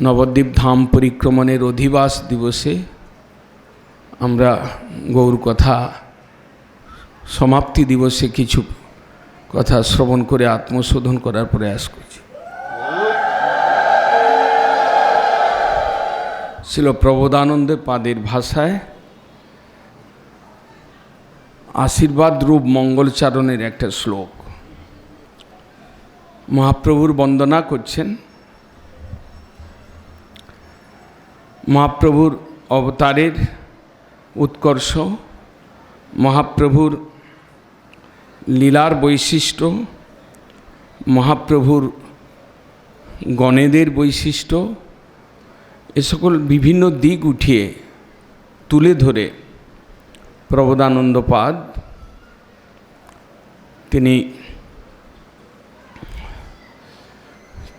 নবদ্বীপ ধাম পরিক্রমণের অধিবাস দিবসে আমরা গৌর কথা সমাপ্তি দিবসে কিছু কথা শ্রবণ করে আত্মশোধন করার প্রয়াস করছি। ছিল প্রবোধানন্দ পাদের ভাষায় আশীর্বাদ রূপ মঙ্গলচারণের একটা শ্লোক মহাপ্রভুর বন্দনা করছেন। মহাপ্রভুর অবতারের উৎকর্ষ, মহাপ্রভুর লীলার বৈশিষ্ট্য, মহাপ্রভুর গণেদের বৈশিষ্ট্য, এ সকল বিভিন্ন দিক উঠিয়ে তুলে ধরে প্রবোধানন্দ পাদ তিনি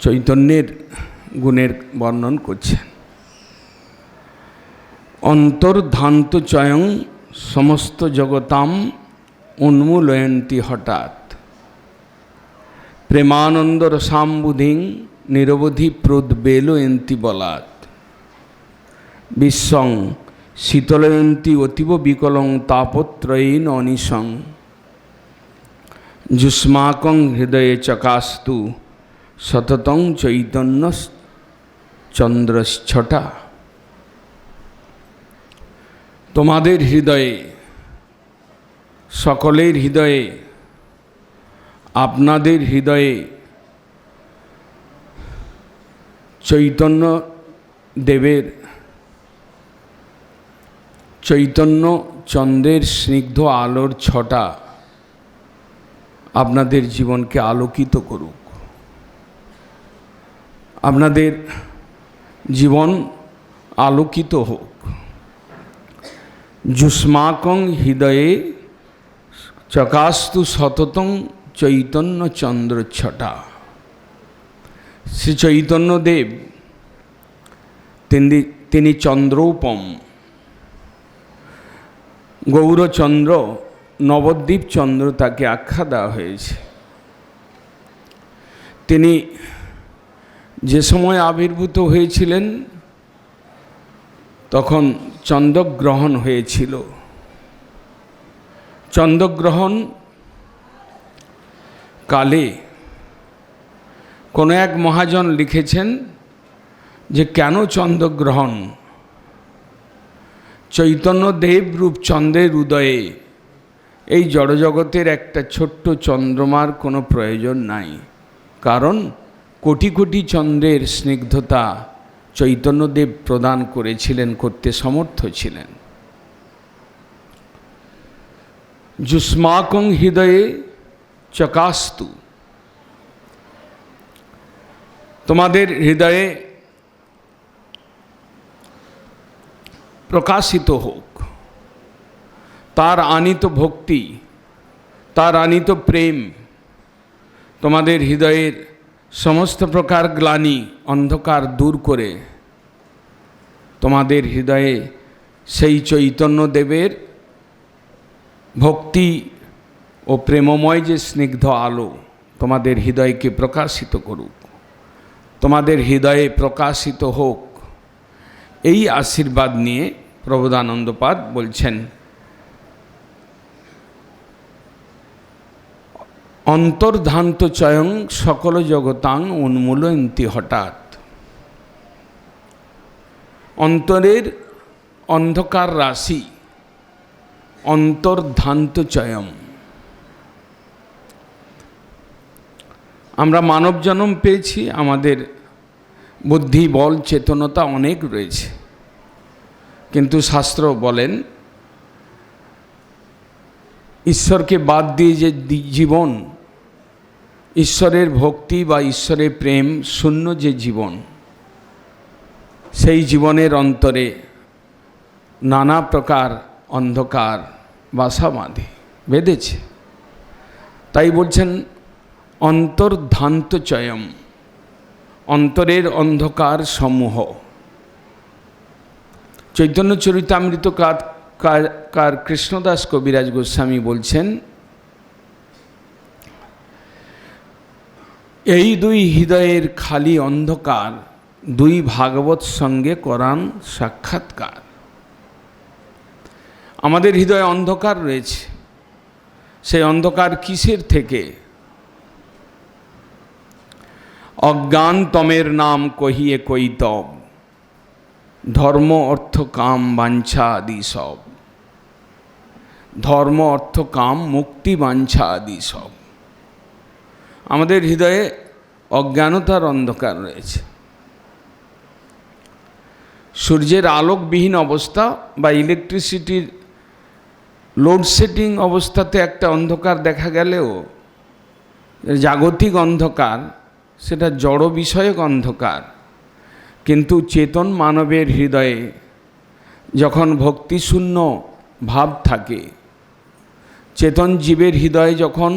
চৈতন্যের গুণের বর্ণন করছেন। অন্তর্ধান্ত চয়ং সমস্ত জগতাম উন্মূলয়ন্তি হঠাৎ প্রেমানন্দ রসাম্বুধিং নিরবধি প্রোদ্বেলয়ন্তি বলাৎ বিশ্বং শীতলয়ন্তি অতীব বিকলং তাপত্রয়ীন অনিশং যুষ্মাকং হৃদয়ে চকাস্তু সততং চৈতন্য চন্দ্রচ্ছটা। তোমাদের হৃদয়ে, সকলের হৃদয়ে, আপনাদের হৃদয়ে চৈতন্য দেবের, চৈতন্য চন্দ্রের স্নিগ্ধ আলোর ছটা আপনাদের জীবনকে আলোকিত করুক, আপনাদের জীবন আলোকিত হোক। যুষ্মাকং হৃদয়ে চকাস্তু সততং চৈতন্য চন্দ্রচ্ছটা। শ্রী চৈতন্যদেব তিনি চন্দ্রোপম, গৌরচন্দ্র, নবদ্বীপ চন্দ্র তাকে আখ্যা দেওয়া হয়েছে। তিনি যে সময় আবির্ভূত হয়েছিলেন তখন চন্দ্রগ্রহণ হয়েছিল। চন্দ্রগ্রহণ কালে কোনো এক মহাজন লিখেছেন যে কেন চন্দ্রগ্রহণ? চৈতন্যদেব রূপ চন্দ্রের উদয়ে এই জড়জগতের একটা ছোট্ট চন্দ্রমার কোনো প্রয়োজন নাই, কারণ কোটি কোটি চন্দ্রের স্নিগ্ধতা চৈতন্যদেব প্রদান করেছিলেন, করতে সমর্থ ছিলেন। যুষ্মাকং হৃদয়ে চকাস্তু, তোমাদের হৃদয়ে প্রকাশিত হোক তার আনিত ভক্তি, তার আনিত প্রেম, তোমাদের হৃদয়ের সমস্ত প্রকার গ্লানি অন্ধকার দূর করে তোমাদের হৃদয়ে সেই চৈতন্যদেবের ভক্তি ও প্রেমময় যে স্নিগ্ধ আলো তোমাদের হৃদয়কে প্রকাশিত করুক, তোমাদের হৃদয়ে প্রকাশিত হোক। এই আশীর্বাদ নিয়ে প্রবোধানন্দ পাদ বলছেন, অন্তর্ধান্ত চয়ং সকল জগতাং উন্মূলয়ন্তি হঠাৎ। অন্তরের অন্ধকার রাশি অন্তর্ধান্ত চয়ং। আমরা মানব জন্ম পেয়েছি, আমাদের বুদ্ধি, বল, চেতনতা অনেক রয়েছে, কিন্তু শাস্ত্র বলেন ঈশ্বরকে বাদ দিয়ে যে জীবন, ঈশ্বরের ভক্তি বা ঈশ্বরের প্রেম শূন্য যে জীবন, সেই জীবনের অন্তরে নানা প্রকার অন্ধকার বাসা বেঁধেছে। তাই বলছেন অন্তর্ধান্ত চয়ম, অন্তরের অন্ধকার সমূহ। চৈতন্য চরিতামৃত কার কৃষ্ণদাস কবিরাজ গোস্বামী বলছেন এই দুই হৃদয়ের খালি অন্ধকার, দুই ভাগবত সঙ্গে করান সাক্ষাৎকার। আমাদের হৃদয়ে অন্ধকার রয়েছে। সেই অন্ধকার কিসের থেকে? অজ্ঞান তমের নাম কহিয়ে কৈতব, ধর্ম অর্থ কাম বাঞ্ছা আদি সব। ধর্ম অর্থ কাম মুক্তি বাঞ্ছা আদি সব। আমাদের হৃদয়ে অজ্ঞানতার অন্ধকার রয়েছে। সূর্যের আলোকবিহীন অবস্থা বা ইলেকট্রিসিটির লোডশেডিং অবস্থাতে একটা অন্ধকার দেখা গেলেও জাগতিক অন্ধকার, সেটা জড় বিষয়ক অন্ধকার। কিন্তু চেতন মানবের হৃদয়ে যখন ভক্তিশূন্য ভাব থাকে, চেতন জীবের হৃদয়ে যখন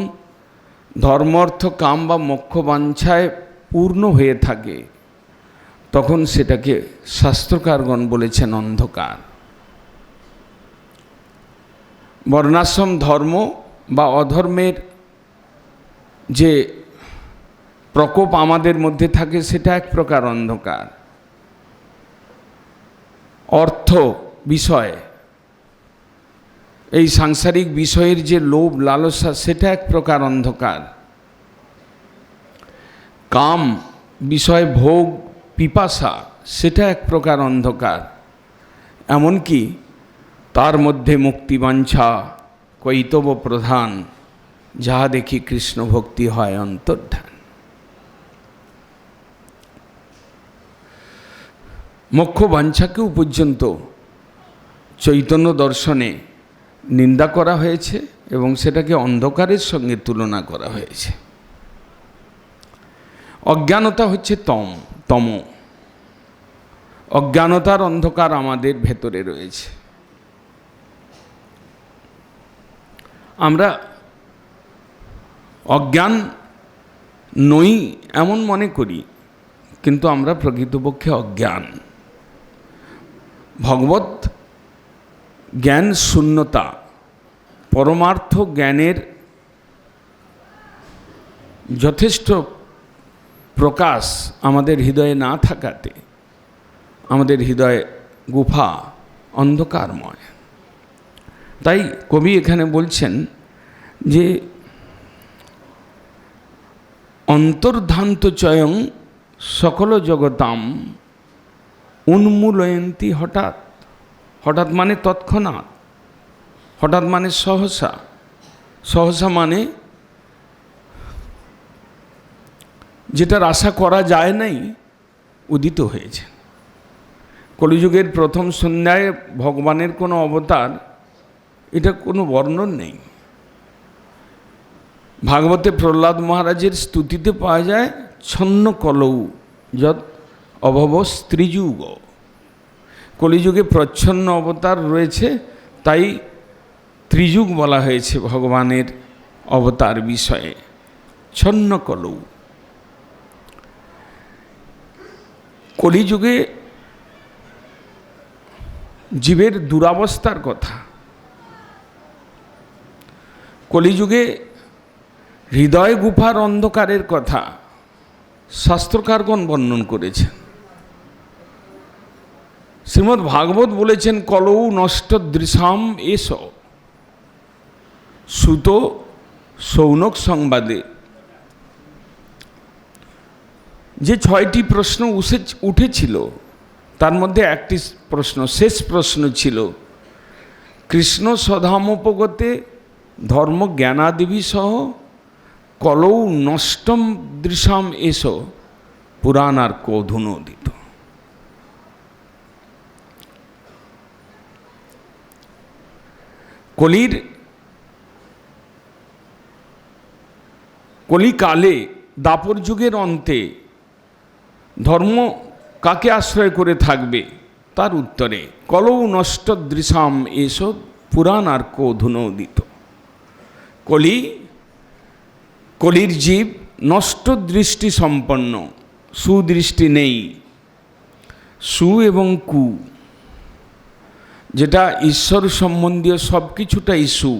ধর্মার্থ কাম বা মোক্ষ বাঞ্ছায় পূর্ণ হয়ে থাকে, তখন সেটাকে শাস্ত্রকারগণ বলেছেন অন্ধকার। বর্ণাশ্রম ধর্ম বা অধর্মের যে প্রকোপ আমাদের মধ্যে থাকে, সেটা এক প্রকার অন্ধকার। অর্থ বিষয়, এই সাংসারিক বিষয়ের যে লোভ লালসা, সেটা এক প্রকার অন্ধকার। কাম বিষয় ভোগ পিপাসা, সেটা এক প্রকার অন্ধকার। এমনকি তার মধ্যে মুক্তিবাঞ্ছা কৈতব প্রধান, যাহা দেখি কৃষ্ণ ভক্তি হয় অন্তর্ধান। মোক্ষ বাঞ্ছাকেও পর্যন্ত চৈতন্য দর্শনে নিন্দা করা হয়েছে এবং সেটাকে অন্ধকারের সঙ্গে তুলনা করা হয়েছে। অজ্ঞানতা হচ্ছে তম। অজ্ঞানতার অন্ধকার আমাদের ভেতরে রয়েছে। আমরা অজ্ঞান নই এমন মনে করি, কিন্তু আমরা প্রকৃতপক্ষে অজ্ঞান। ভগবত জ্ঞান শূন্যতা, পরমার্থ জ্ঞানের যথেষ্ট প্রকাশ আমাদের হৃদয়ে না থাকাতে আমাদের হৃদয়ে গুফা অন্ধকারময়। তাই কবি এখানে বলছেন যে অন্তর্ধান্ত চয়ং সকল জগতাম উন্মূলয়ন্তী। হঠাৎ, হঠাৎ মানে তৎক্ষণাৎ, হঠাৎ মানে সহসা, সহসা মানে যেটার আশা করা যায় নাই, উদিত হয়েছে। কলিযুগের প্রথম সন্ধ্যায় ভগবানের কোনো অবতার, এটা কোনো বর্ণন নেই। ভাগবতে প্রহ্লাদ মহারাজের স্তুতিতে পাওয়া যায় ছন্ন কলৌ যৎ অভব স্ত্রীযুগ। কলিযুগে প্রচ্ছন্ন অবতার রয়েছে, তাই ত্রিযুগ বলা হয়েছে ভগবানের অবতার বিষয়ে। ছন্ন কলৌ। কলিযুগে জীবের দুরাবস্থার কথা, কলিযুগে হৃদয় গুফার অন্ধকারের কথা শাস্ত্রকারগণ বর্ণন করেছেন। শ্রীমদ্ ভাগবত বলেছেন কলৌ নষ্ট দৃশাম এস, সুত সৌনক সংবাদে। যে 6টি প্রশ্ন উঠেছিল, তার মধ্যে একটি প্রশ্ন, শেষ প্রশ্ন ছিল, কৃষ্ণ স্বধামোপগতে ধর্ম জ্ঞানাদিবি সহ কলৌ নষ্টম দৃশাম এস পুরাণার কৌধুনোদিত। কলিকালে দাপর যুগের অন্তে ধর্ম কাকে আশ্রয় করে থাকবে, তার উত্তরে কলৌ নষ্ট দৃশাম এসব পুরাণ আর কৌধুনোদিত। কলির জীব নষ্ট দৃষ্টি সম্পন্ন, সুদৃষ্টি নেই। সু এবং কু, যেটা ঈশ্বর সম্বন্ধীয় সব কিছুটাই সু,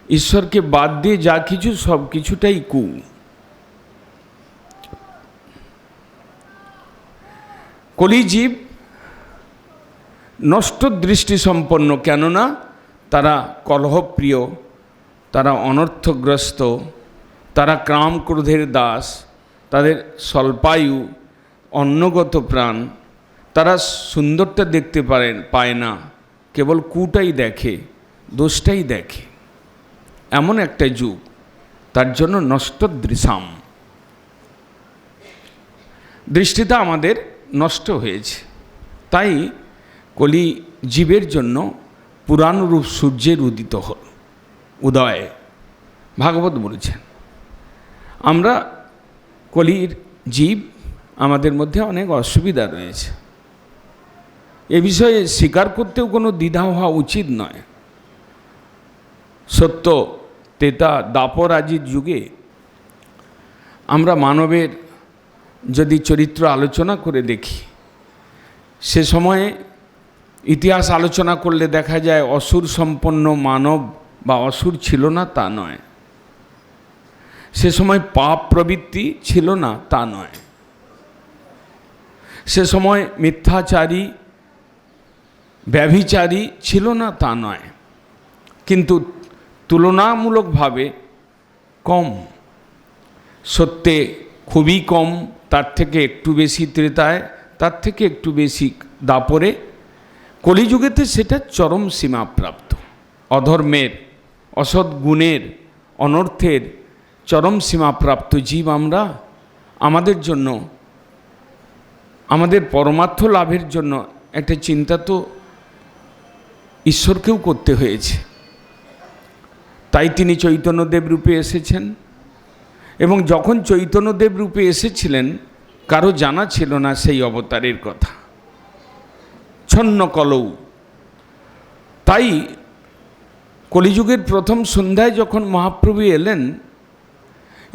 ঈশ্বরকে বাদ দিয়ে যা কিছু সব কিছুটাই কু। কলিজীব নষ্ট দৃষ্টি সম্পন্ন, কেননা তারা কলহপ্রিয়, তারা অনর্থগ্রস্ত, তারা কাম ক্রোধের দাস, তাদের স্বল্পায়ু, অন্নগত প্রাণ, তারা সুন্দরটা দেখতে পায় না, কেবল কুটাই দেখে, দোষটাই দেখে। এমন একটা যুগ, তার জন্য নষ্ট দৃশাম, দৃষ্টিটা আমাদের নষ্ট হয়েছে। তাই কলি জীবের জন্য পুরাণরূপ সূর্যের উদয় ভাগবত বলেছেন। আমরা কলির জীব, আমাদের মধ্যে অনেক অসুবিধা রয়েছে, এ বিষয়ে স্বীকার করতেও কোনো দ্বিধা হওয়া উচিত নয়। সত্য তেতা দাপর আজির যুগে আমরা মানবের যদি চরিত্র আলোচনা করে দেখি, সে সময়ে ইতিহাস আলোচনা করলে দেখা যায় অসুর সম্পন্ন মানব বা অসুর ছিল না তা নয়, সে সময় পাপ প্রবৃত্তি ছিল না তা নয়, সে সময় মিথ্যাচারী ব্যভিচারী ছিল না তা নয়, কিন্তু তুলনামূলকভাবে কম, সত্যে খুবই কম, তার থেকে একটু বেশি ত্রেতায়, তার থেকে একটু বেশি দাপরে, কলিযুগেতে সেটা চরম সীমাপ্রাপ্ত। অধর্মের, অসৎ গুণের, অনর্থের চরম সীমাপ্রাপ্ত জীব আমরা। আমাদের জন্য, আমাদের পরমার্থ লাভের জন্য একটা চিন্তা তো ঈশ্বরকেও করতে হয়েছে। তাই তিনি চৈতন্যদেব রূপে এসেছেন, এবং যখন চৈতন্যদেব রূপে এসেছিলেন কারো জানা ছিল না সেই অবতারের কথা, ছন্ন কলৌ। তাই কলিযুগের প্রথম সন্ধ্যায় যখন মহাপ্রভু এলেন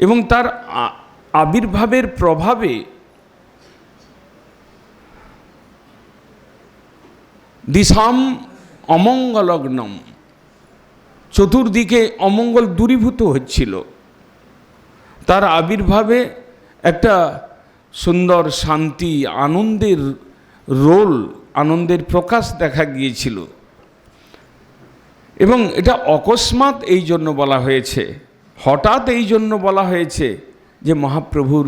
এবং তার আবির্ভাবের প্রভাবে দিশাম অমঙ্গলগ্নম, চতুর্দিকে অমঙ্গল দূরীভূত হচ্ছিল, তার আবির্ভাবে একটা সুন্দর শান্তি, আনন্দের রোল, আনন্দের প্রকাশ দেখা গিয়েছিল। এবং এটা অকস্মাৎ এই জন্য বলা হয়েছে, হঠাৎ এই জন্য বলা হয়েছে যে মহাপ্রভুর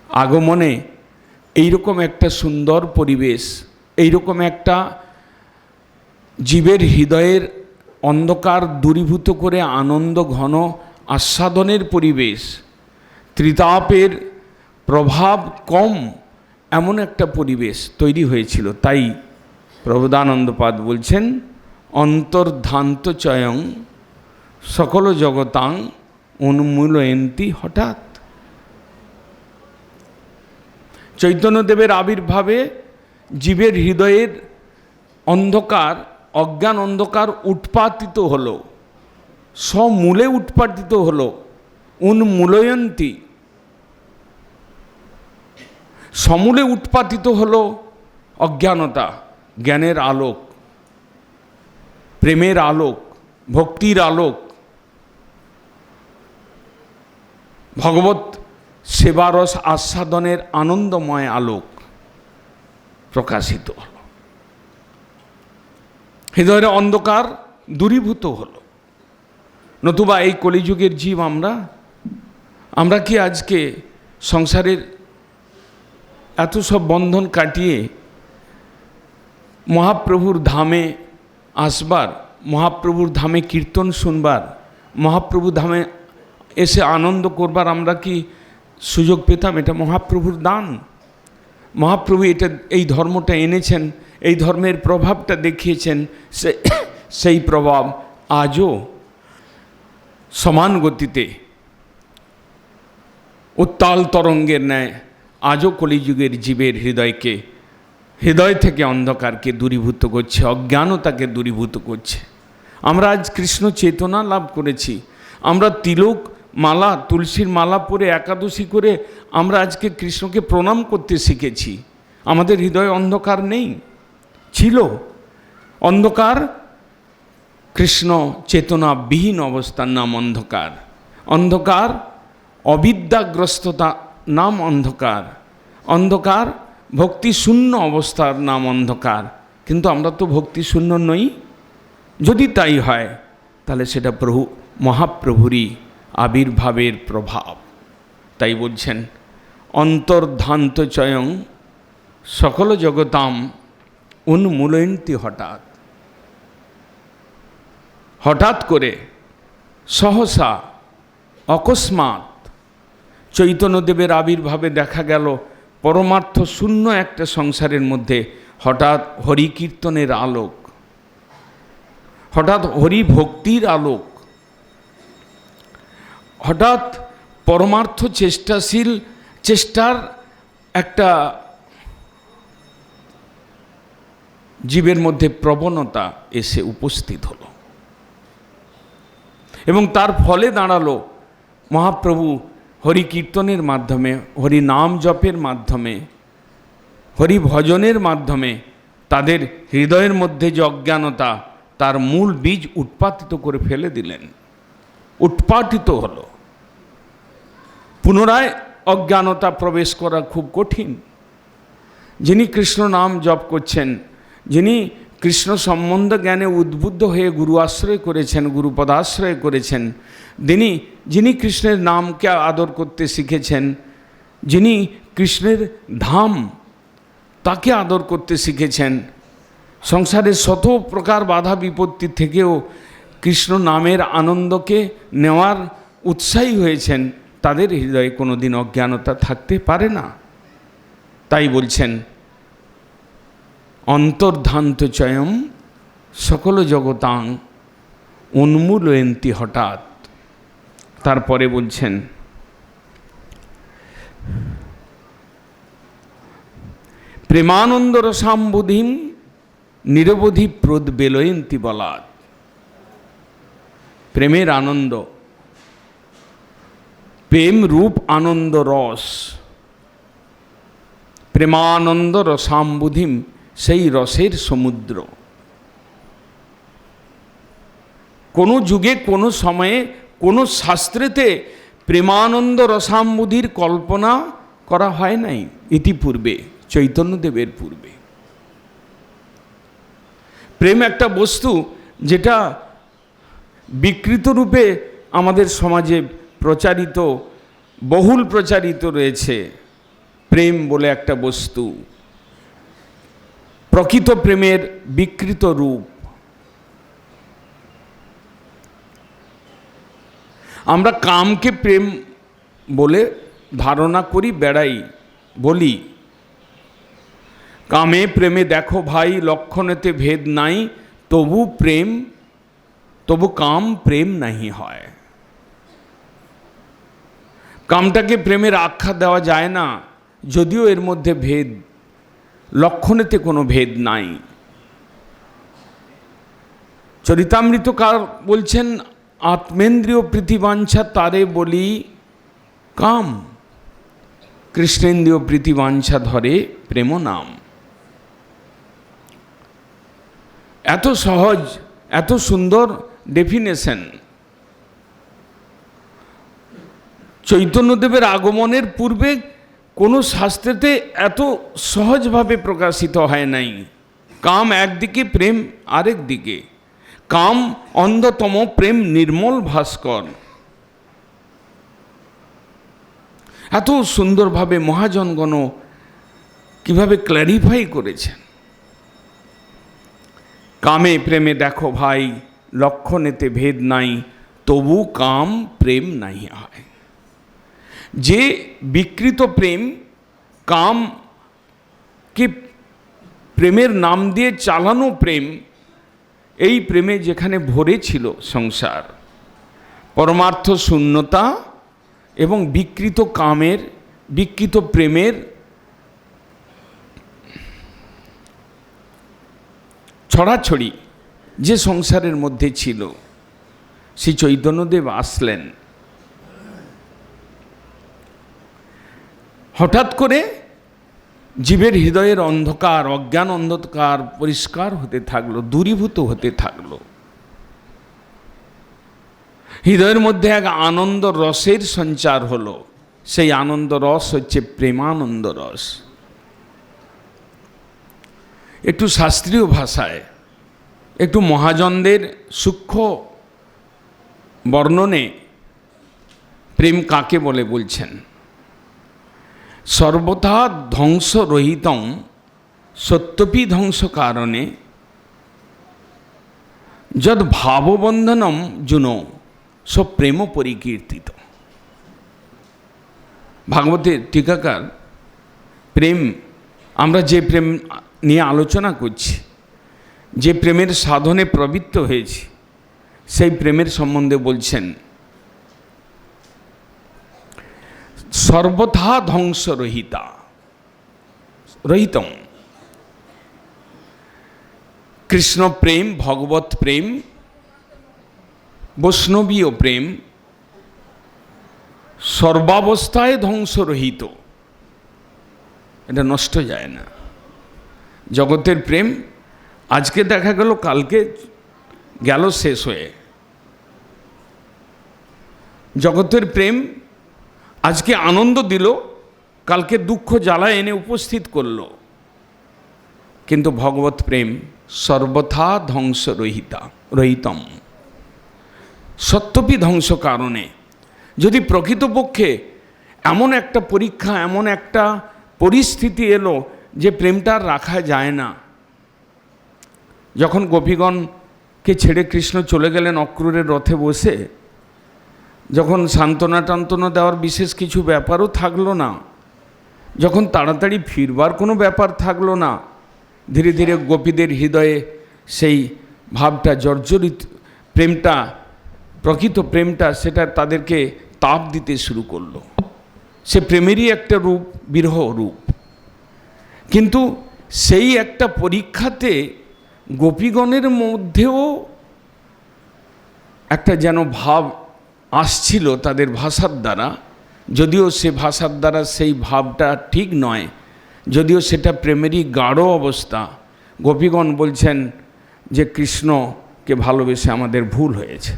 আগমনে এইরকম একটা সুন্দর পরিবেশ, এইরকম একটা জীবের হৃদয়ের অন্ধকার দূরীভূত করে আনন্দ ঘন আস্বাদনের পরিবেশ, ত্রিতাপের প্রভাব কম, এমন একটা পরিবেশ তৈরি হয়েছিল। তাই প্রবোধানন্দপাদ বলছেন, অন্তর্ধান্ত চয়ং সকল জগতাং উন্মূলয়ন্তি হঠাৎ। চৈতন্যদেবের আবির্ভাবে জীবের হৃদয়ের অন্ধকার, অজ্ঞান অন্ধকার উৎপাটিত হলো, সমূলে উৎপাটিত হলো, উন্মূলয়ন্তি, সমূলে উৎপাটিত হলো অজ্ঞানতা, জ্ঞানের আলোক, প্রেমের আলোক, ভক্তির আলোক, ভগবত সেবারস আস্বাদনের আনন্দময় আলোক প্রকাশিত হল, হৃদয়ের অন্ধকার দূরীভূত হলো। নতুবা এই কলিযুগের জীব আমরা কি আজকে সংসারের এত সব বন্ধন কাটিয়ে মহাপ্রভুর ধামে আসবার, মহাপ্রভুর ধামে কীর্তন শুনবার, মহাপ্রভু ধামে এসে আনন্দ করবার আমরা কি সুযোগ পেতাম? এটা মহাপ্রভুর দান। মহাপ্রভু এই ধর্মটা এনেছেন, এই ধর্মের প্রভাবটা দেখিয়েছেন, সেই প্রভাব আজও সমান গতিতে উত্তাল তরঙ্গের ন্যায় আজও কলিযুগের জীবের হৃদয় থেকে অন্ধকারকে দূরীভূত করছে, অজ্ঞানতাকে দূরীভূত করছে। আমরা আজ কৃষ্ণ চেতনা লাভ করেছি, আমরা তিলক মালা, তুলসীর মালা পরে একাদশী করে আমরা আজকে কৃষ্ণকে প্রণাম করতে শিখেছি। আমাদের হৃদয়ে অন্ধকার নেই, ছিল অন্ধকার। কৃষ্ণ চেতনা বিহীন অবস্থার নাম অন্ধকার, অন্ধকার অবিদ্যাগ্রস্ততা নাম অন্ধকার, অন্ধকার ভক্তিশূন্য অবস্থার নাম অন্ধকার, কিন্তু আমরা তো ভক্তিশূন্য নই। যদি তাই হয় তাহলে সেটা মহাপ্রভুরই আবির্ভাবের প্রভাব। তাই বলছেন অন্তর্ধান্ত চয়ং সকল জগতাম উন্মূলয়ন্তি হঠাৎ। হঠাৎ করে সহসা অকস্মাৎ চৈতন্যদেবের আবির্ভাবে দেখা গেল পরমার্থ শূন্য একটা সংসারের মধ্যে হঠাৎ হরিকীর্তনের আলোক, হঠাৎ হরি ভক্তির আলোক, হঠাৎ পরমার্থ চেষ্টার একটা জীবের মধ্যে প্রবণতা এসে উপস্থিত হলো, এবং তার ফলে দাঁড়ালো মহাপ্রভু হরি কীর্তনের মাধ্যমে, হরি নাম জপের মাধ্যমে, হরি ভজনের মাধ্যমে তাদের হৃদয়ের মধ্যে যে অজ্ঞানতা তার মূল বীজ উৎপাটিত করে ফেলে দিলেন। উৎপাটিত হলো। পুনরায় অজ্ঞানতা প্রবেশ করা খুব কঠিন। যিনি কৃষ্ণ নাম জপ করছেন, যিনি কৃষ্ণ সম্বন্ধ জ্ঞানে উদ্বুদ্ধ হয়ে গুরু আশ্রয় করেছেন, গুরুপদাশ্রয় করেছেন, যিনি কৃষ্ণের নামকে আদর করতে শিখেছেন, যিনি কৃষ্ণের ধাম তাকে আদর করতে শিখেছেন, সংসারের শত প্রকার বাধা বিপত্তি থেকেও কৃষ্ণ নামের আনন্দকে নেওয়ার উৎসাহী হয়েছেন, তাদের হৃদয়ে কোনোদিন অজ্ঞানতা থাকতে পারে না। তাই বলছেন অন্তর্ধান্ত চয়ম সকল জগতাং উন্মূলয়ন্তি হঠাৎ। তারপরে বলছেন প্রেমানন্দ রসাম্বুধিম নিরবধি প্রদ্বেলয়ন্তি বলাৎ। প্রেমের আনন্দ, প্রেম রূপ আনন্দ রস, প্রেমানন্দ রসাম্বুধিম, সেই রসের সমুদ্র। কোনো যুগে, কোনো সময়ে, কোনো শাস্ত্রেতে প্রেমানন্দ রসাম্বুধির কল্পনা করা হয় নাই ইতিপূর্বে, চৈতন্যদেবের পূর্বে। প্রেম একটা বস্তু যেটা বিকৃত রূপে আমাদের সমাজে প্রচারিত, বহুল প্রচারিত রয়েছে। প্রেম বলে একটা বস্তু, প্রকৃত প্রেমের বিকৃত রূপ। আমরা কামকে প্রেম বলে ধারণা করি, বেড়াই, বলি কামে প্রেমে দেখো ভাই লক্ষণেতে ভেদ নাই, তবু কাম প্রেম নাহি হয়। কামটাকে প্রেমের আখ্যা দেওয়া যায় না, যদিও এর মধ্যে ভেদ, লক্ষণেতে কোনো ভেদ নাই। চরিতামৃতকার বলছেন আত্মেন্দ্রিয় প্রীতিবাঞ্ছা তারে বলি কাম, কৃষ্ণেন্দ্রিয় প্রীতিবাঞ্ছা ধরে প্রেম নাম। এত সহজ, এত সুন্দর ডেফিনেশন। চৈতন্যদেবের আগমনের পূর্বে কোনো শাস্ত্রেতে এত সহজভাবে প্রকাশিত হয় নাই। কাম একদিকে, প্রেম আরেক দিকে। কাম অন্ধতম, প্রেম নির্মল ভাস্কর। এত সুন্দরভাবে মহাজনগণ কিভাবে ক্ল্যারিফাই করেছেন। কামে প্রেমে দেখো ভাই লক্ষণেতে ভেদ নাই, তবু কাম প্রেম নাহি হয়। যে বিকৃত প্রেম, কামকে প্রেমের নাম দিয়ে চালানো প্রেম, এই প্রেমে যেখানে ভরে ছিল সংসার, পরমার্থ শূন্যতা এবং বিকৃত কামের, বিকৃত প্রেমের ছড়াছড়ি যে সংসারের মধ্যে ছিল, শ্রী চৈতন্যদেব আসলেন। হঠাৎ করে জীবের হৃদয়ের অন্ধকার, অজ্ঞান অন্ধকার পরিষ্কার হতে থাকলো, দূরীভূত হতে থাকলো। হৃদয়ের মধ্যে এক আনন্দ রসের সঞ্চার হলো। সেই আনন্দ রস হচ্ছে প্রেমানন্দ রস। একটু শাস্ত্রীয় ভাষায়, একটু মহাজনদের সূক্ষ্ম বর্ণনে প্রেম কাকে বলে বলছেন। সর্বথা ধ্বংসরহিতং সত্যপি ধ্বংস কারণে যদ ভাববন্ধনম জুনো সব প্রেম পরিকীর্তিত। ভাগবতের টিকাকার প্রেম, আমরা যে প্রেম নিয়ে আলোচনা করছি, যে প্রেমের সাধনে প্রবৃত্ত হয়েছি, সেই প্রেমের সম্বন্ধে বলছেন সর্বথা ধ্বংসরহিতা রহিতম। কৃষ্ণ প্রেম, ভগবত প্রেম, বৈষ্ণবীয় প্রেম সর্বাবস্থায় ধ্বংসরহিত, এটা নষ্ট যায় না। জগতের প্রেম আজকে দেখা গেল, কালকে গেল শেষ হয়ে। জগতের প্রেম আজকে আনন্দ দিল, কালকে দুঃখ জ্বালা এনে উপস্থিত করল। কিন্তু ভগবত প্রেম সর্বথা রহিতম, সত্যপি ধ্বংস কারণে। যদি প্রকৃতপক্ষে এমন একটা পরীক্ষা, এমন একটা পরিস্থিতি এলো যে প্রেমটা আর রাখা যায় না, যখন গোপীগণকে ছেড়ে কৃষ্ণ চলে গেলেন অক্রূরের রথে বসে, যখন সান্ত্বনা টান্তনা দেওয়ার বিশেষ কিছু ব্যাপারও থাকলো না, যখন তাড়াতাড়ি ফিরবার কোনো ব্যাপার থাকলো না, ধীরে ধীরে গোপীদের হৃদয়ে সেই ভাবটা জর্জরিত, প্রেমটা, প্রকৃত প্রেমটা, সেটা তাদেরকে তাপ দিতে শুরু করলো। সে প্রেমেরই একটা রূপ, বিরহ রূপ। কিন্তু সেই একটা পরীক্ষাতে গোপীগণের মধ্যেও একটা যেন ভাব আসছিল তাদের ভাষার দ্বারা, যদিও সে ভাষার দ্বারা সেই ভাবটা ঠিক নয়, যদিও সেটা প্রেমেরই গাঢ় অবস্থা। গোপীগণ বলছেন যে কৃষ্ণকে ভালোবেসে আমাদের ভুল হয়েছে।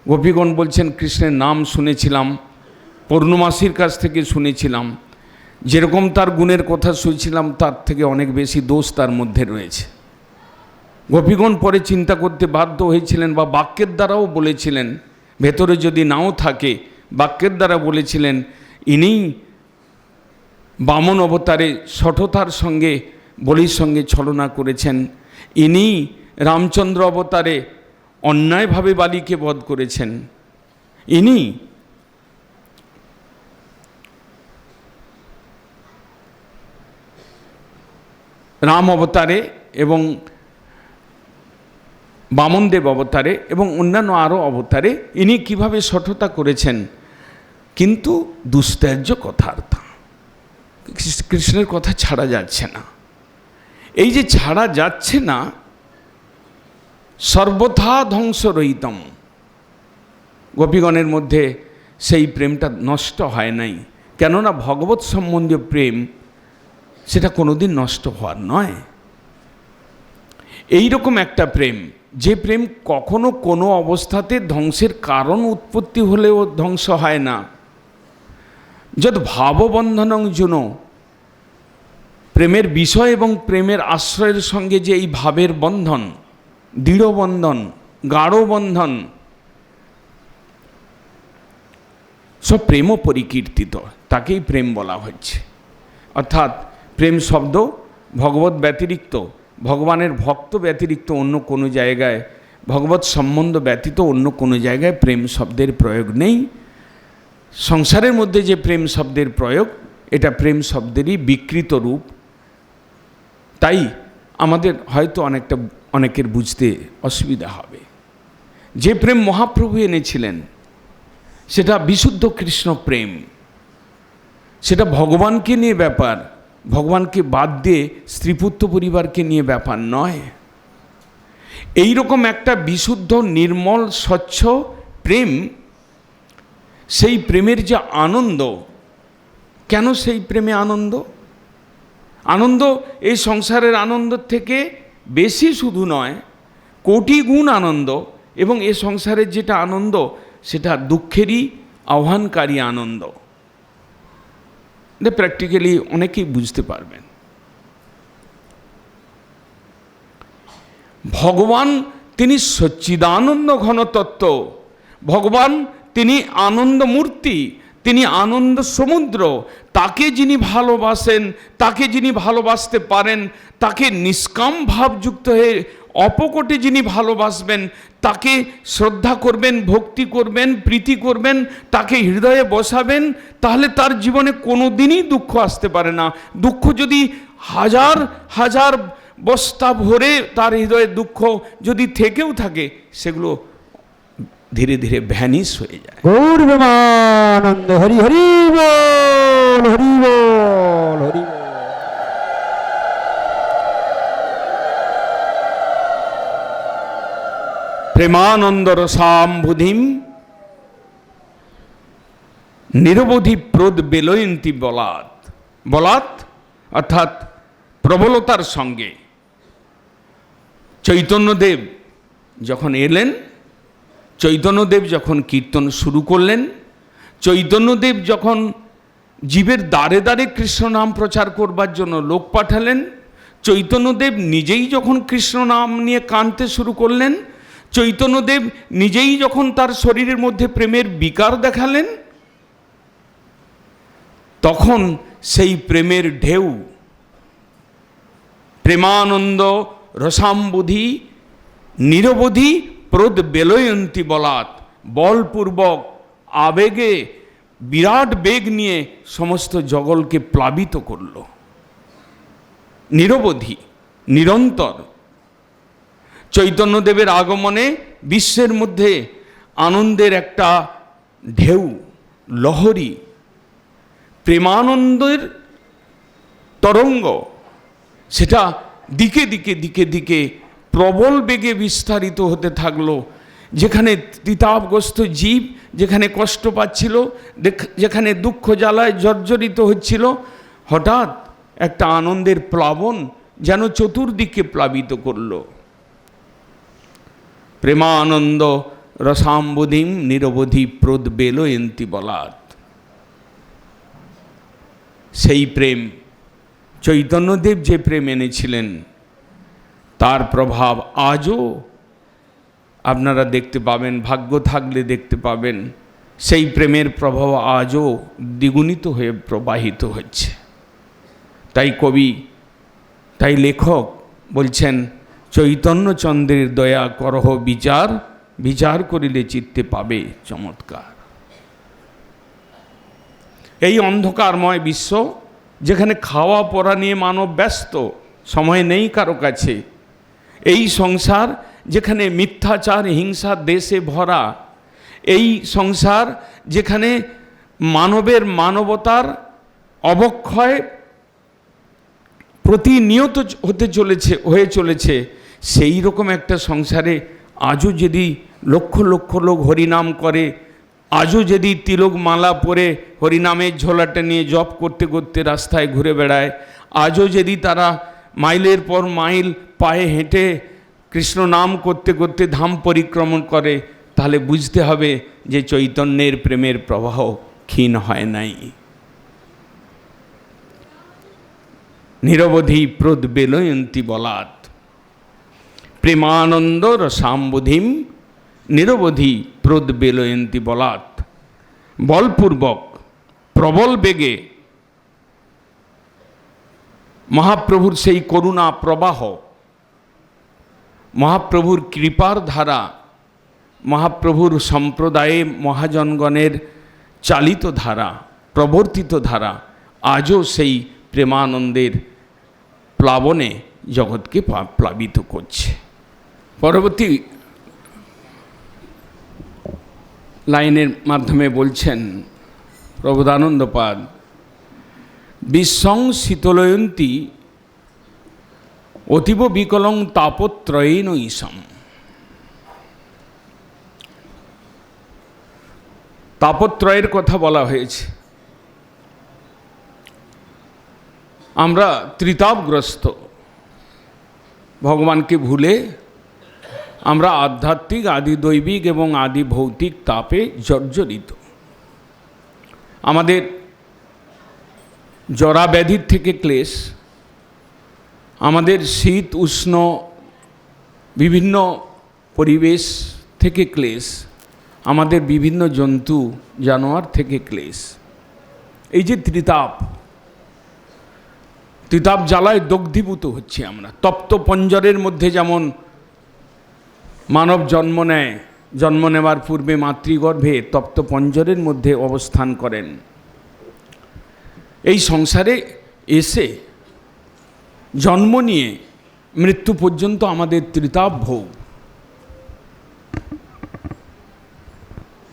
গোপীগণ বলছেন কৃষ্ণের নাম শুনেছিলাম, পূর্ণমাসীর কাছ থেকে শুনেছিলাম, যেরকম তার গুণের কথা শুনেছিলাম তার থেকে অনেক বেশি দোষ তার মধ্যে রয়েছে। গোপীগণ পরে চিন্তা করতে বাধ্য হয়েছিলেন, বা বাক্যের দ্বারাও বলেছিলেন, ভেতরে যদি নাও থাকে বাক্যের দ্বারা বলেছিলেন, ইনিই বামন অবতারে সঠতার সঙ্গে বলির সঙ্গে ছলনা করেছেন, ইনি রামচন্দ্র অবতারে অন্যায়ভাবে বালিকে বধ করেছেন, ইনি রাম অবতারে এবং বামনদেব অবতারে এবং অন্যান্য আরও অবতারে ইনি কিভাবে সঠতা করেছেন। কিন্তু দুস্ত্যাজ্য কথার্থ, কৃষ্ণের কথা ছাড়া যাচ্ছে না। এই যে ছাড়া যাচ্ছে না, সর্বথা ধ্বংসরহিতম, গোপীগণের মধ্যে সেই প্রেমটা নষ্ট হয় নাই। কেননা ভগবৎ সম্বন্ধীয় প্রেম সেটা কোনোদিন নষ্ট হওয়ার নয়। এই রকম একটা প্রেম, যে প্রেম কখনো কোনো অবস্থাতে ধ্বংসের কারণ উৎপত্তি হলেও ধ্বংস হয় না। যদ ভাববন্ধনং জুনো, প্রেমের বিষয় এবং প্রেমের আশ্রয়ের সঙ্গে যে এই ভাবের বন্ধন, দৃঢ় বন্ধন, গাঢ় বন্ধন, সব প্রেম পরিকীর্তিত, তাকেই প্রেম বলা হচ্ছে। অর্থাৎ প্রেম শব্দ ভগবত ব্যতিরিক্ত, ভগবানের ভক্ত ব্যতিরিক্ত অন্য কোনো জায়গায়, ভগবত সম্বন্ধ ব্যতীত অন্য কোনো জায়গায় প্রেম শব্দের প্রয়োগ নেই। সংসারের মধ্যে যে প্রেম শব্দের প্রয়োগ, এটা প্রেম শব্দেরই বিকৃত রূপ। তাই আমাদের হয়তো অনেকের বুঝতে অসুবিধা হবে। যে প্রেম মহাপ্রভু এনেছিলেন সেটা বিশুদ্ধ কৃষ্ণ প্রেম, সেটা ভগবানকে নিয়ে ব্যাপার, ভগবানকে বাদ দিয়ে স্ত্রীপুত্র পরিবারকে নিয়ে ব্যাপার নয়। এই রকম একটা বিশুদ্ধ নির্মল স্বচ্ছ প্রেম, সেই প্রেমের যে আনন্দ, কেন সেই প্রেমে আনন্দ? আনন্দ এই সংসারের আনন্দ থেকে বেশি শুধু নয়, কোটি গুণ আনন্দ। এবং এ সংসারের যেটা আনন্দ সেটা দুঃখেরই আহ্বানকারী আনন্দ। এটা প্র্যাকটিক্যালি অনেকেই বুঝতে পারবেন। ভগবান তিনি সচ্চিদানন্দ ঘনতত্ত্ব, ভগবান তিনি আনন্দ মূর্তি, তিনি আনন্দ সমুদ্র। তাকে যিনি ভালোবাসেন, তাকে যিনি ভালোবাসতে পারেন, তাকে নিষ্কাম ভাবযুক্ত হয়ে অপকটে যিনি ভালোবাসবেন, তাকে শ্রদ্ধা করবেন, ভক্তি করবেন, প্রীতি করবেন, তাকে হৃদয়ে বসাবেন, তাহলে তার জীবনে কোনো দিনই দুঃখ আসতে পারে না। দুঃখ যদি হাজার হাজার বস্তা ভরে তার হৃদয়ে দুঃখ যদি থেকেও থাকে, সেগুলো ধীরে ধীরে ভ্যানিশ হয়ে যায়। গৌর প্রেমানন্দ হরি হরি বল, হরি বল, হরি বল। প্রেমানন্দ রসাম্বুধিম নিরবধি প্রদ বেলয়ন্তী বলাৎ। বলাৎ অর্থাৎ প্রবলতার সঙ্গে। চৈতন্যদেব যখন এলেন, চৈতন্যদেব যখন কীর্তন শুরু করলেন, চৈতন্যদেব যখন জীবের দ্বারে দ্বারে কৃষ্ণ নাম প্রচার করবার জন্য লোক পাঠালেন, চৈতন্যদেব নিজেই যখন কৃষ্ণ নাম নিয়ে কাঁদতে শুরু করলেন, চৈতন্যদেব নিজেই যখন তার শরীরের মধ্যে প্রেমের বিকার দেখালেন, তখন সেই প্রেমের ঢেউ, প্রেমানন্দ রসাম্বুধি নিরবধি প্রদ বেলয়ন্তী বলাৎ, বলপূর্বক আবেগে বিরাট বেগ নিয়ে সমস্ত জগৎকে প্লাবিত করল। নিরবধি, নিরন্তর। চৈতন্যদেবের আগমনে বিশ্বের মধ্যে আনন্দের একটা ঢেউ, লহরী, প্রেমানন্দের তরঙ্গ, সেটা দিকে দিকে দিকে দিকে প্রবল বেগে বিস্তারিত হতে থাকলো। যেখানে তিতাবগ্রস্ত জীব যেখানে কষ্ট পাচ্ছিল, যেখানে দুঃখ জ্বালায় জর্জরিত হচ্ছিল, হঠাৎ একটা আনন্দের প্লাবন যেন চতুর্দিকে প্লাবিত করল। প্রেমানন্দ রসাম্বুধিম নিরবধি প্রদ বেলয়ন্তী বলাৎ। সেই প্রেম, চৈতন্যদেব যে প্রেম এনেছিলেন, তার প্রভাব আজও আপনারা দেখতে পাবেন, ভাগ্য থাকলে দেখতে পাবেন। সেই প্রেমের প্রভাব আজও দ্বিগুণিত হয়ে প্রবাহিত হচ্ছে। তাই কবি, তাই লেখক বলছেন, চৈতন্যচন্দ্রের দয়া করহ বিচার, বিচার করিলে চিত্তে পাবে চমৎকার। এই অন্ধকারময় বিশ্ব, যেখানে খাওয়া পরা নিয়ে মানব ব্যস্ত, সময় নেই কারো কাছে, এই সংসার যেখানে মিথ্যাচার হিংসা দেশে ভরা, এই সংসার যেখানে মানবের মানবতার অবক্ষয় প্রতিনিয়ত হয়ে চলেছে, সেই রকম একটা সংসারে আজও যদি লক্ষ লক্ষ লোক হরিনাম করে, আজও যদি তিলক মালা পরে হরিনামের ঝোলাটা নিয়ে জপ করতে করতে রাস্তায় ঘুরে বেড়ায়, আজও যদি তারা মাইলের পর মাইল পায়ে হেঁটে কৃষ্ণ নাম করতে করতে ধাম পরিক্রমণ করে, তাহলে বুঝতে হবে যে চৈতন্যের প্রেমের প্রবাহ ক্ষীণ হয় নাই। নিরবধি প্রদ বেলয়ন্তী বলাৎ। প্রেমানন্দ রসাম্বুধিম নিরবধি প্রদ বেলয়ন্তী বলাৎ। বলপূর্বক প্রবল বেগে মহাপ্রভুর সেই করুণা প্রবাহ, মহাপ্রভুর কৃপার ধারা, মহাপ্রভুর সম্প্রদায়ে মহাজনগণের চালিত ধারা, প্রবর্তিত ধারা আজও সেই প্রেমানন্দের প্লাবনে জগৎকে প্লাবিত করছে। পরবর্তী লাইনের মাধ্যমে বলছেন প্রবোধানন্দপাদ, বিশ্বং শীতলয়ন্তী অতীব বিকলং তাপত্রয়েন ঈশম। তাপত্রয়ের কথা বলা হয়েছে। আমরা ত্রিতাপগ্রস্ত, ভগবানকে ভুলে আমরা আধ্যাত্মিক, আদি দৈবিক এবং আদি ভৌতিক তাপে জর্জরিত। আমাদের জরা ব্যাধির থেকে ক্লেশ, আমাদের শীত উষ্ণ বিভিন্ন পরিবেশ থেকে ক্লেশ, আমাদের বিভিন্ন জন্তু জানোয়ার থেকে ক্লেশ। এই যে ত্রিতাপ জ্বালায় দগ্ধীভূত হচ্ছি আমরা। তপ্ত পঞ্জরের মধ্যে যেমন মানব জন্ম নেয়, জন্ম নেওয়ার পূর্বে মাতৃগর্ভে তপ্ত পঞ্জরের মধ্যে অবস্থান করেন, এই সংসারে এসে জন্ম নিয়ে মৃত্যু পর্যন্ত আমাদের ত্রিতাপ ভোগ।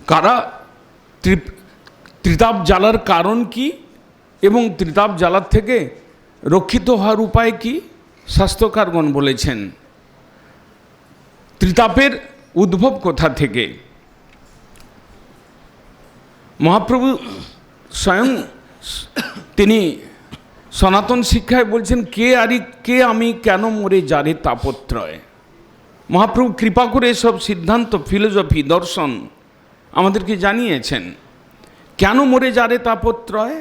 কারা ত্রিতাপ জ্বালার কারণ কি এবং ত্রিতাপ জ্বালার থেকে রক্ষিত হওয়ার উপায় কি? শাস্ত্রকারগণ বলেছেন ত্রিতাপের উদ্ভব কোথা থেকে। মহাপ্রভু স্বয়ং তিনি সনাতন শিক্ষায় বলছেন, কে আমি কেন মরে যারে তাপত্রয়। মহাপ্রভু কৃপা করে এসব সিদ্ধান্ত, ফিলোসফি, দর্শন আমাদেরকে জানিয়েছেন। কেন মরে যারে তাপত্রয়?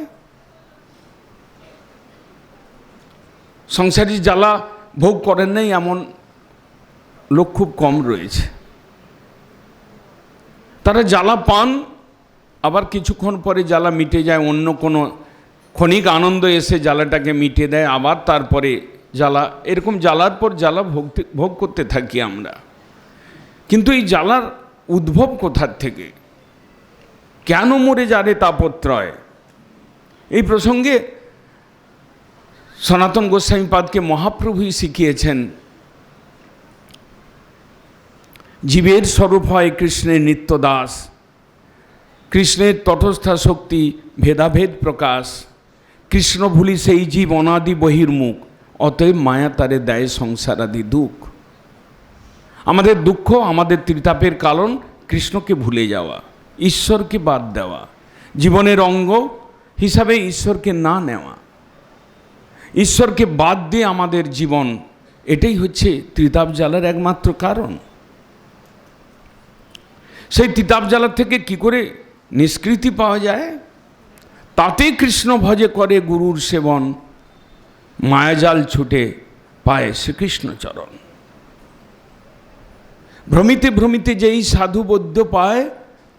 সংসারী জ্বালা ভোগ করেন নাই এমন লোক খুব কম রয়েছে। তারা জ্বালা পান, আবার কিছুক্ষণ পরে জ্বালা মিটে যায়, অন্য কোনো ক্ষণিক আনন্দ এসে জ্বালাটাকে মিটে দেয়, আবার তারপরে জ্বালা, এরকম জ্বালার পর জ্বালা ভোগ করতে থাকি আমরা। কিন্তু এই জ্বালার উদ্ভব কোথার থেকে? কেন মরে যারে তাপত্রয়? এই প্রসঙ্গে সনাতন গোস্বামীপাদকে মহাপ্রভুই শিখিয়েছেন, জীবের স্বরূপ হয় কৃষ্ণের নিত্যদাস, কৃষ্ণের তটস্থা শক্তি ভেদাভেদ প্রকাশ, কৃষ্ণ ভুলি সেই জীব অনাদি বহির্মুখ, অতএব মায়া তারে দেয় সংসারাদি দুঃখ। আমাদের দুঃখ, আমাদের ত্রিতাপের কারণ কৃষ্ণকে ভুলে যাওয়া, ঈশ্বরকে বাদ দেওয়া, জীবনের অঙ্গ হিসাবে ঈশ্বরকে না নেওয়া, ঈশ্বরকে বাদ দিয়ে আমাদের জীবন, এটাই হচ্ছে ত্রিতাপ জ্বালার একমাত্র কারণ। সেই ত্রিতাপ জ্বালার থেকে কি করে নিষ্কৃতি পাওয়া যায়? তাতে কৃষ্ণ ভজে করে গুরুর সেবন, মায়াজাল ছুটে পায় শ্রীকৃষ্ণ চরণ। ভ্রমিতে ভ্রমিতে যেই সাধু বৌদ্ধ পায়,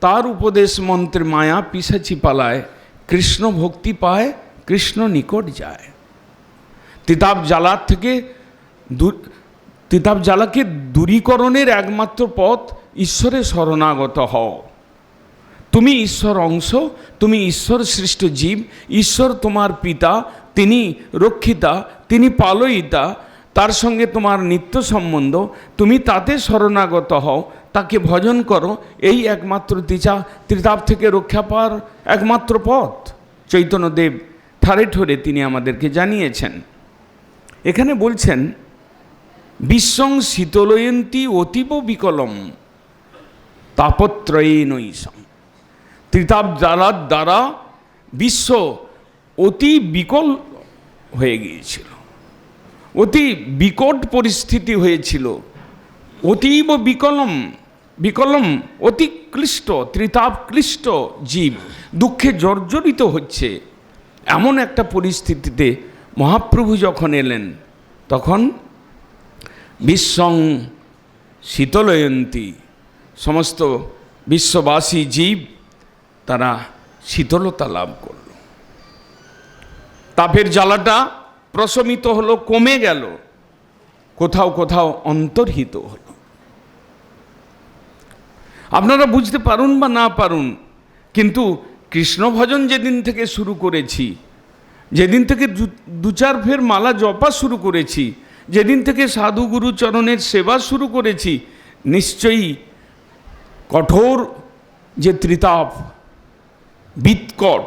তার উপদেশ মন্ত্রে মায়া পিশাচি পালায়, কৃষ্ণ ভক্তি পায় কৃষ্ণ নিকট যায়। ত্রিতাপ জ্বালার থেকে ত্রিতাপ জ্বালাকে দূরীকরণের একমাত্র পথ ঈশ্বরে শরণাগত হও। তুমি ঈশ্বর অংশ, তুমি ঈশ্বর সৃষ্ট জীব, ঈশ্বর তোমার পিতা, তিনি রক্ষিতা, তিনি পালয়িতা, তার সঙ্গে তোমার নিত্য সম্বন্ধ, তুমি তাতে শরণাগত হও, তাকে ভজন করো, এই একমাত্র ত্রিতাপ থেকে রক্ষা পাওয়ার একমাত্র পথ। চৈতন্যদেব ঠারে ঠোরে তিনি আমাদেরকে জানিয়েছেন। এখানে বলছেন, বিশ্বং শীতলয়ন্তী অতীব বিকলম তাপত্রয়েনৈষম। ত্রিতাপ জ্বালার দ্বারা বিশ্ব অতি বিকল হয়ে গিয়েছিল, অতি বিকট পরিস্থিতি হয়েছিল। অতীব বিকলম অতি ক্লিষ্ট, ত্রিতাপ ক্লিষ্ট জীব দুঃখে জর্জরিত হচ্ছে। এমন একটা পরিস্থিতিতে মহাপ্রভু যখন এলেন, তখন বিশ্বং শীতলয়ন্তী, সমস্ত বিশ্ববাসী জীব তারা শীতলতা লাভ করল। তাপের জ্বালাটা প্রশমিত হলো, কমে গেল, কোথাও কোথাও অন্তর্হিত হলো। আপনারা বুঝতে পারুন বা না পারুন, কিন্তু কৃষ্ণ ভজন যেদিন থেকে শুরু করেছি, যেদিন থেকে দু চার ফের মালা জপা শুরু করেছি, যেদিন থেকে সাধু গুরু চরণের সেবা শুরু করেছি, নিশ্চয়ই কঠোর যে ত্রিতাপ, বিৎকট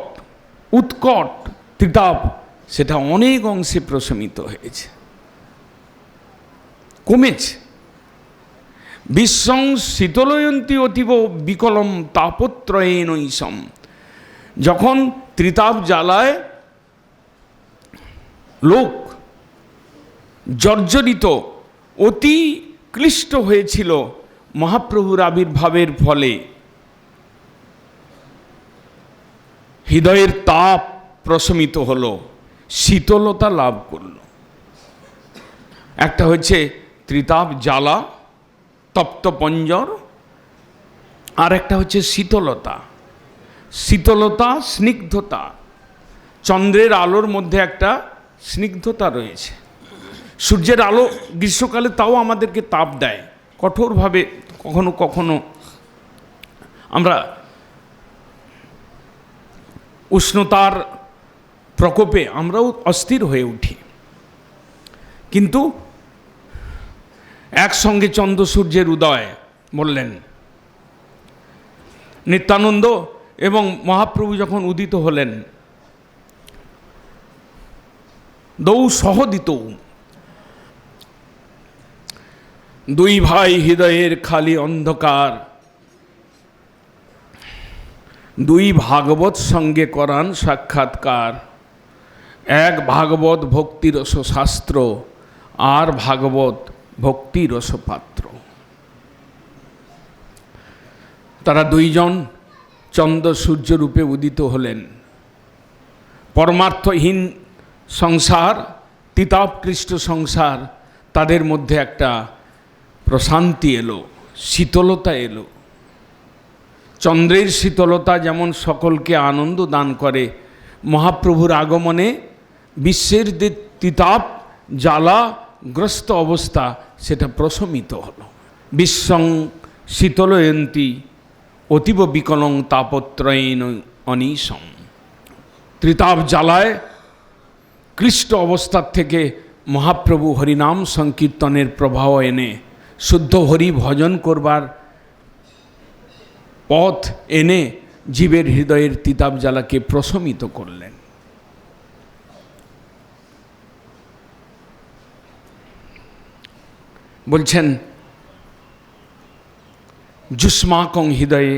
উৎকট ত্রিতাপ, সেটা অনেক অংশে প্রশমিত হয়েছে, কমেছে। বিশ্বং শীতলয়ন্তী অতীব বিকলম তাপত্রয়েনৈষম। যখন ত্রিতাপ জ্বালায় লোক জর্জরিত, অতি ক্লিষ্ট হয়েছিল, মহাপ্রভুর আবির্ভাবের ফলে হৃদয়ের তাপ প্রশমিত হলো, শীতলতা লাভ করল। একটা হচ্ছে ত্রিতাপ জ্বালা, তপ্ত পঞ্জর, আর একটা হচ্ছে শীতলতা। শীতলতা, স্নিগ্ধতা। চন্দ্রের আলোর মধ্যে একটা স্নিগ্ধতা রয়েছে। সূর্যের আলো গ্রীষ্মকালে তাও আমাদেরকে তাপ দেয় কঠোরভাবে, কখনো কখনো আমরা উষ্ণতার প্রকোপে আমরাও অস্থির হয়ে উঠি। কিন্তু একসঙ্গে চন্দ্র সূর্যের উদয় বললেন, নিত্যানন্দ এবং মহাপ্রভু যখন উদিত হলেন, দৌ সহদিত, দুই ভাই হৃদয়ের খালি অন্ধকার, দুই ভাগবত সঙ্গে করান সাক্ষাৎকার। এক ভাগবত ভক্তিরস শাস্ত্র, আর ভাগবত ভক্তিরস পাত্র। তারা দুইজন চন্দ্র সূর্য রূপে উদিত হলেন। পরমার্থহীন সংসার, তিতাবকৃষ্ট সংসার, তাদের মধ্যে একটা প্রশান্তি এলো, শীতলতা এলো। চন্দ্রের শীতলতা যেমন সকলকে আনন্দ দান করে, মহাপ্রভুর আগমনে বিশ্বের যে তিতাপ জ্বালাগ্রস্ত অবস্থা সেটা প্রশমিত হলো। বিশ্বং শীতলয়ন্তী অতীব বিকলং তাপত্রয়েন অনিশম। ত্রিতাপ জ্বালায় ক্লিষ্ট অবস্থার থেকে মহাপ্রভু হরিনাম সংকীর্তনের প্রভাব এনে শুদ্ধ হরি ভজন করবার পথ এনে জীবের হৃদয়ের তিতাব জ্বালাকে প্রশমিত করলেন। বলছেন, যুষ্মাকং হৃদয়ে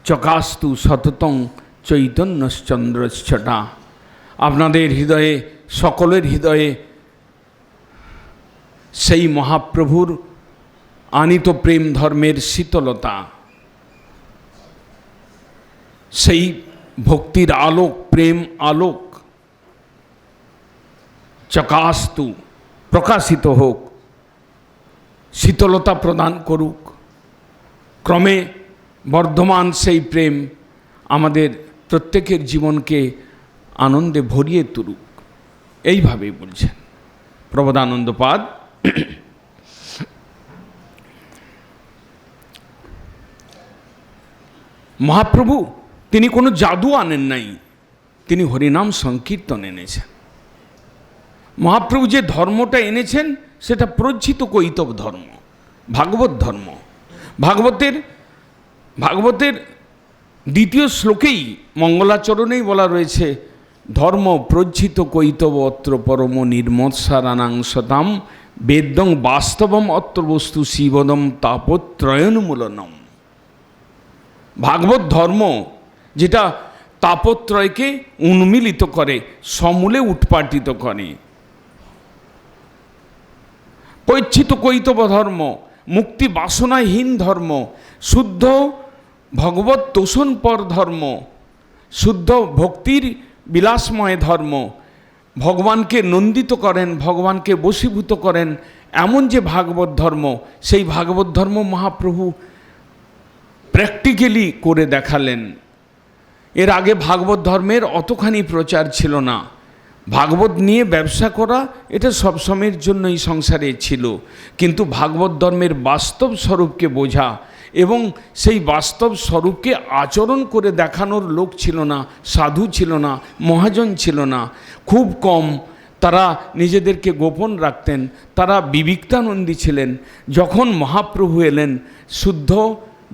চকাস্তু সততং চৈতন্যশ্চন্দ্রচ্ছটা। আপনাদের হৃদয়ে, সকলের হৃদয়ে সেই মহাপ্রভুর আনিত প্রেম ধর্মের শীতলতা, সেই ভক্তির আলোক, প্রেম আলোক চকাস্তু, প্রকাশিত হোক, শীতলতা প্রদান করুক। ক্রমে বর্ধমান সেই প্রেম আমাদের প্রত্যেকের জীবনকে আনন্দে ভরিয়ে তুলুক, এইভাবেই বলছেন প্রবোধানন্দপাদ। মহাপ্রভু তিনি কোনো জাদু আনেন নাই, তিনি হরিনাম সংকীর্তন এনেছেন। মহাপ্রভু যে ধর্মটা এনেছেন সেটা প্রজ্জিত কৈতব ধর্ম, ভাগবত ধর্ম। ভাগবতের দ্বিতীয় শ্লোকেই মঙ্গলাচরণেই বলা রয়েছে, ধর্ম প্রজ্জিত কৈতব অত্র পরম নির্মৎসারানাংশতাম বেদং বাস্তবম অত্র বস্তু শিবদম তাপত্রয়নমূলনম। ভাগবত ধর্ম যেটা তাপত্রয়কে উন্মিলিত করে, সমূলে উৎপাটিত করে। কৈচ্ছিত কৈতব ধর্ম মুক্তি বাসনাহীন ধর্ম, শুদ্ধ ভগবত তোষণপর ধর্ম, শুদ্ধ ভক্তির বিলাসময় ধর্ম, ভগবানকে নন্দিত করেন, ভগবানকে বশীভূত করেন, এমন যে ভাগবত ধর্ম, সেই ভাগবত ধর্ম মহাপ্রভু প্র্যাকটিক্যালি করে দেখালেন। এর আগে ভাগবত ধর্মের অতখানি প্রচার ছিল না। ভাগবত নিয়ে ব্যবসা করা এটা সবসময়ের জন্যই সংসারে ছিল, কিন্তু ভাগবত ধর্মের বাস্তব স্বরূপকে বোঝা এবং সেই বাস্তব স্বরূপকে আচরণ করে দেখানোর লোক ছিল না, সাধু ছিল না, মহাজন ছিল না, খুব কম। তারা নিজেদেরকে গোপন রাখতেন, তারা বিবিক্তানন্দী ছিলেন। যখন মহাপ্রভু এলেন,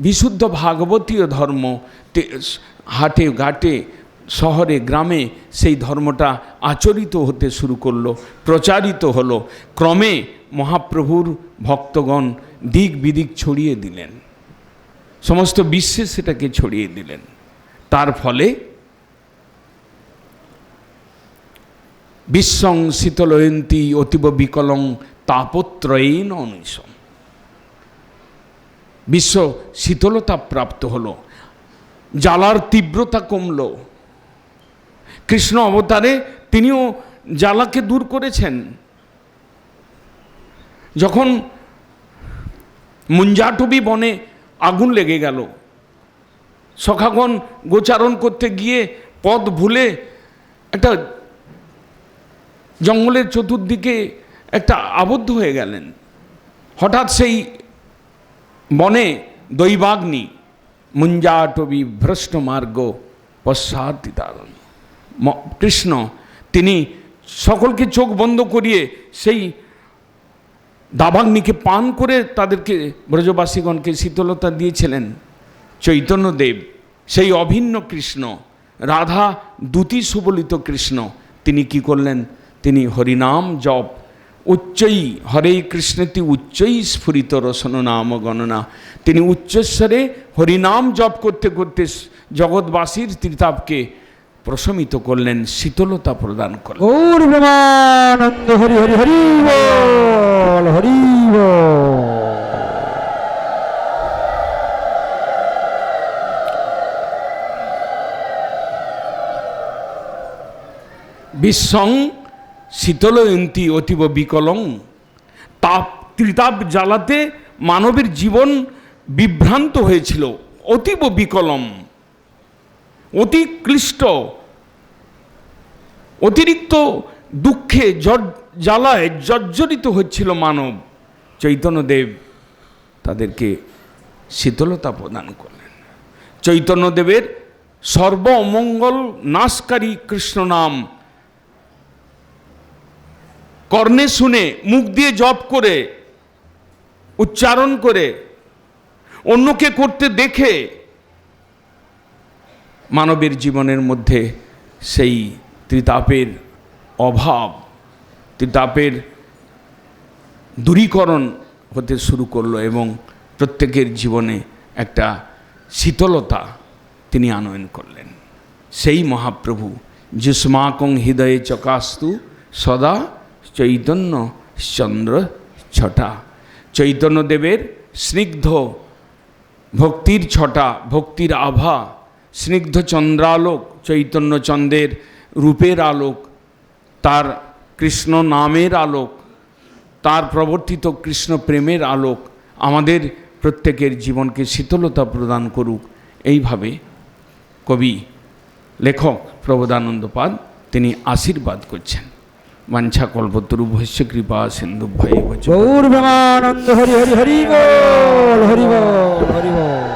বিশুদ্ধ ভাগবতীয় ধর্ম হাটে ঘাটে শহরে গ্রামে সেই ধর্মটা আচরিত হতে শুরু করলো, প্রচারিত হলো। ক্রমে মহাপ্রভুর ভক্তগণ দিক বিদিক ছড়িয়ে দিলেন, সমস্ত বিশ্বে সেটাকে ছড়িয়ে দিলেন। তার ফলে বিশ্বং শীতলয়ন্তী অতীব বিকলং তাপত্রয়ীন অনিশম। বিশ্ব শীতলতা প্রাপ্ত হলো, জ্বালার তীব্রতা কমল। কৃষ্ণ অবতারে তিনিও জ্বালাকে দূর করেছেন। যখন মুঞ্জাটবি বনে আগুন লেগে গেল। সখাগণ গোচারণ করতে গিয়ে পথ ভুলে একটা জঙ্গলের চতুর্দিকে একটা আবদ্ধ হয়ে গেলেন। হঠাৎ সেই বনে দৈবাগ্নি, মুঞ্জাটবি ভ্রষ্ট মার্গ পশ্চাৎ কৃষ্ণ তিনি সকলকে চোখ বন্ধ করিয়ে সেই দাবাগ্নিকে পান করে তাদেরকে ব্রজবাসীগণকে শীতলতা দিয়েছিলেন। চৈতন্যদেব সেই অভিন্ন কৃষ্ণ, রাধা দ্যুতি সুবলিত কৃষ্ণ, তিনি কি করলেন? তিনি হরিনাম জপ উচ্চই হরেই কৃষ্ণেতি উচ্চই স্ফুরিত রসন নাম গণনা, তিনি উচ্চস্বরে হরিনাম জপ করতে করতে জগৎবাসীর ত্রিতাপকে প্রশমিত করলেন, শীতলতা প্রদান করলেন। গৌর প্রেমানন্দ হরি হরি হরি বল, হরি বল। বিশ্বং শীতলয়ন্তী অতীব বিকলং, তাপ ত্রিতাপ জ্বালাতে মানবের জীবন বিভ্রান্ত হয়েছিল। অতীব বিকলম, অতি ক্লিষ্ট, অতিরিক্ত দুঃখে জ্বালায় জর্জরিত হচ্ছিল মানব। চৈতন্যদেব তাদেরকে শীতলতা প্রদান করলেন। চৈতন্যদেবের সর্ব অমঙ্গল নাশকারী কৃষ্ণ নাম কর্ণে শুনে, মুখ দিয়ে জপ করে, উচ্চারণ করে, অন্যকে করতে দেখে মানবের জীবনের মধ্যে সেই ত্রিতাপের অভাব, ত্রিতাপের দূরীকরণ হতে শুরু করলো এবং প্রত্যেকের জীবনে একটা শীতলতা তিনি আনয়ন করলেন। সেই মহাপ্রভু যুষ্মাকং হৃদয়ে চকাস্তু সদা চৈতন্য চন্দ্র ছটা, চৈতন্যদেবের স্নিগ্ধ ভক্তির ছটা, ভক্তির আভা, স্নিগ্ধ চন্দ্রালোক, চৈতন্য চন্দ্রের রূপের আলোক, তার কৃষ্ণ নামের আলোক, তার প্রবর্তিত কৃষ্ণ প্রেমের আলোক আমাদের প্রত্যেকের জীবনকে শীতলতা প্রদান করুক। এইভাবে কবি লেখক প্রবোধানন্দপাদ তিনি আশীর্বাদ করছেন। বাঞ্ছা কল্পতরুভ্যস্য কৃপা সিন্ধুভ্যৈব চ। গৌর প্রেমানন্দ হরি হরি হরি বল, হরি বল, হরি বল।